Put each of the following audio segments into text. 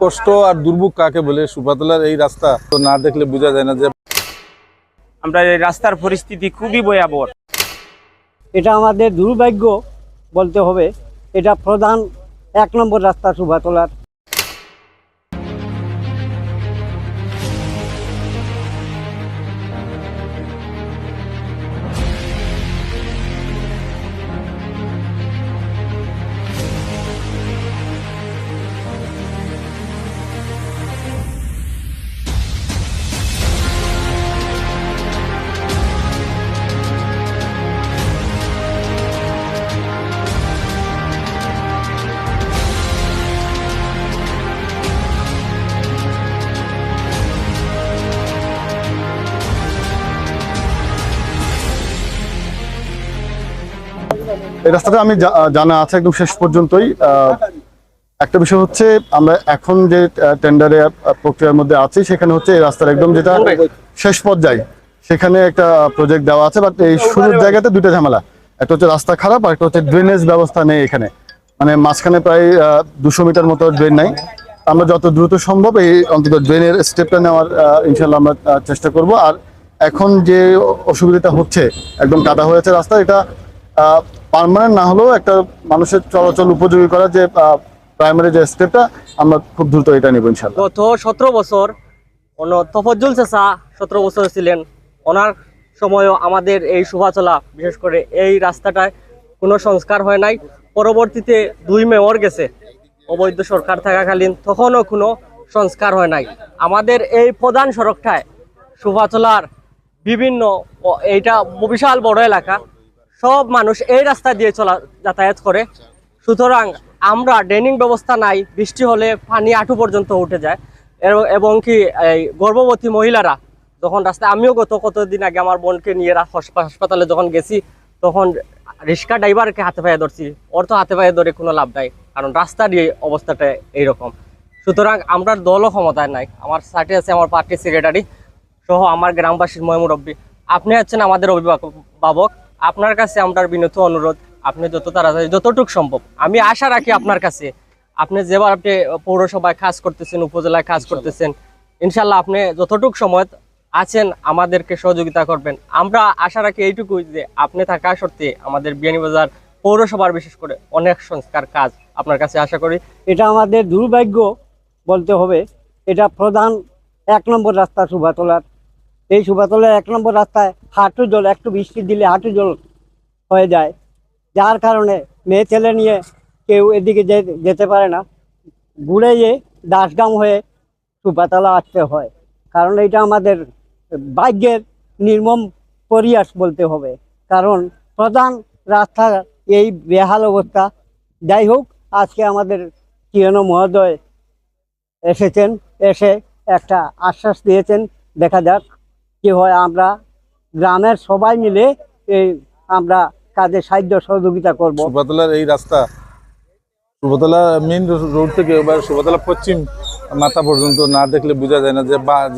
কষ্ট আর দুর্ভোগ কাকে বলে। সুপাতলার এই রাস্তা তো না দেখলে বোঝা যায় না যে আমরা এই রাস্তার পরিস্থিতি খুবই ভয়াবহ। এটা আমাদের দুর্ভাগ্য বলতে হবে। এটা প্রধান 1 নম্বর রাস্তা সুপাতলার। এই রাস্তাটা আমি জানা আছে একদম শেষ পর্যন্তই। একটা বিষয় হচ্ছে আমরা এখন যে টেন্ডারে প্রক্রিয়ার মধ্যে আছি সেখানে হচ্ছে এই রাস্তার একদম যেটা শেষ পর্যায়ে সেখানে একটা প্রজেক্ট দেওয়া আছে, বাট এই শুরুর জায়গাতে দুটো ঝামেলা। একটা হচ্ছে রাস্তা খারাপ, আর একটা হচ্ছে ড্রেনেজ ব্যবস্থা নেই এখানে। মানে মাঝখানে প্রায় 200 মিটার মতো ড্রেন নাই। আমরা যত দ্রুত সম্ভব এই অন্তত ড্রেনের স্টেপটা নেওয়ার ইনশাল্লাহ আমরা চেষ্টা করব। আর এখন যে অসুবিধাটা হচ্ছে, একদম কাদা হয়েছে রাস্তা, এটা পার্মানেন্ট না হলেও একটা মানুষের চলাচল উপযোগী করা যে প্রাইমারি যে স্টেপটা, আমরা খুব দ্রুত এটা নিব ইনশাআল্লাহ। গত 17 বছর তফজ্জুল চাচা 17 বছর ছিলেন, ওনার সময়ও আমাদের এই শোভাচলা বিশেষ করে এই রাস্তাটায় কোনো সংস্কার হয় নাই। পরবর্তীতে 2 মেয়র গেছে অবৈধ সরকার থাকাকালীন, তখনও কোনো সংস্কার হয় নাই। আমাদের এই প্রধান সড়কটায় শোভাচলার বিভিন্ন, এইটা বিশাল বড় এলাকা, সব মানুষ এই রাস্তা দিয়ে যাতায়াত করে। সুতরাং আমরা ড্রেনিং ব্যবস্থা নাই, বৃষ্টি হলে পানি হাঁটু পর্যন্ত উঠে যায়। এবং কি এই গর্ভবতী মহিলারা যখন রাস্তায়, আমিও কতদিন আগে আমার বোনকে নিয়ে হাসপাতালে যখন গেছি, তখন রিক্সা ড্রাইভারকে হাতে পায়ে ধরছি। ওর তো হাতে পায়ে ধরে কোনো লাভ নাই, কারণ রাস্তার এই অবস্থাটা এইরকম। সুতরাং আমরা দলও ক্ষমতায় নাই। আমার সাথে আছে আমার পার্টি সেক্রেটারি সহ আমার গ্রামবাসীর মুরব্বী। আপনি হচ্ছেন আমাদের অভিভাবক। আপনার কাছে আমার বিনীত অনুরোধ, আপনি যত তাড়াতাড়ি যতটুকু সম্ভব, আমি আশা রাখি আপনার কাছে, আপনি যেবার আপনি পৌরসভায় কাজ করতেছেন, উপজেলায় কাজ করতেছেন, ইনশাল্লাহ আপনি যতটুকু সময় আছেন আমাদেরকে সহযোগিতা করবেন। আমরা আশা রাখি এইটুকুই যে আপনি থাকা সত্ত্বে আমাদের বিয়ানীবাজার পৌরসভার বিশেষ করে অনেক সংস্কার কাজ আপনার কাছে আশা করি। এটা আমাদের দুর্ভাগ্য বলতে হবে। এটা প্রধান 1 নম্বর রাস্তা সুপাতলার। এই সুপাতলার 1 নম্বর রাস্তায় হাঁটু জল, একটু বৃষ্টি দিলে হাঁটু জল হয়ে যায়, যার কারণে মেয়ে ছেলে নিয়ে কেউ এদিকে যেতে পারে না। ঘুরে দাসগাম হয়ে সুপাতলা আসতে হয়, কারণ এটা আমাদের ভাগ্যের নির্মম পরিহাস বলতে হবে। কারণ প্রধান রাস্তা এই বেহাল অবস্থা। যাই হোক, আজকে আমাদের টিএনও মহোদয় এসেছেন, এসে একটা আশ্বাস দিয়েছেন। দেখা যাক কি হয়। আমরা গ্রামের সবাই মিলে আমরা কাজে সাহায্য সহযোগিতা করব। সুপাতলার এই রাস্তা সুপাতলা মেইন রোড থেকে এবার সুপাতলা পশ্চিম মাথা পর্যন্ত না দেখলে বোঝা যায় না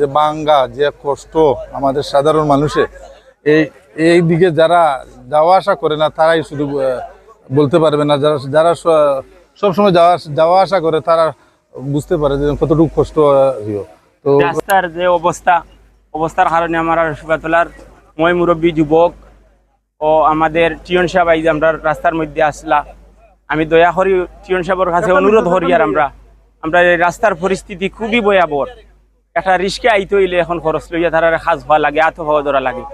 যে বাঙ্গা যে কষ্ট আমাদের সাধারণ মানুষে। এই দিকে যারা যাওয়া আসা করে না তারাই শুধু বলতে পারবে না, যারা সবসময় যাওয়া আসা করে তারা বুঝতে পারে যে কতটুকু কষ্ট। তো রাস্তার যে অবস্থার কারণে আমার সুপাতলার মুরব্বী যুবক ও আমাদের টিয়ন সাহেব এই যে আমরা রাস্তার মধ্যে আসলা, আমি দয়া করি টিয়ন সাহেবের কাছে অনুরোধ করি, আর আমরা এই রাস্তার পরিস্থিতি খুবই ভয়াবহ। একটা রিস্কে আইতে হইলে এখন খরচ লইয়া তারা সাজ হওয়া লাগে, আত হওয়া ধরা লাগে।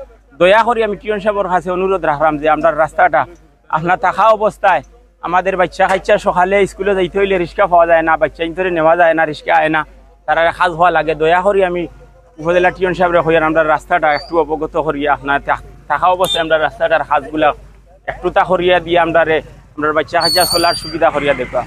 দয়া করি আমি টিয়ন সাহেবের কাছে অনুরোধ রাখলাম যে আমরা রাস্তাটা আপনার থাকা অবস্থায়, আমাদের বাচ্চা কাচ্চা সকালে স্কুলে যাইতে হইলে রিক্সা পাওয়া যায় না, বাচ্চা ইন্তরে নেওয়া যায় না, রিক্সা আয় না, তারা সাজ হওয়া লাগে। দয়া করি আমি উপজেলা টিয়ন সাহেবের হইয়ার আমরা রাস্তাটা একটু অবগত করিয়া আপনার থাকা অবস্থায় আমরা রাস্তাটার কাজগুলা একটু তা করিয়া দিয়ে আমরা বাচ্চা কাচ্চা চলার সুবিধা করিয়া দেখা।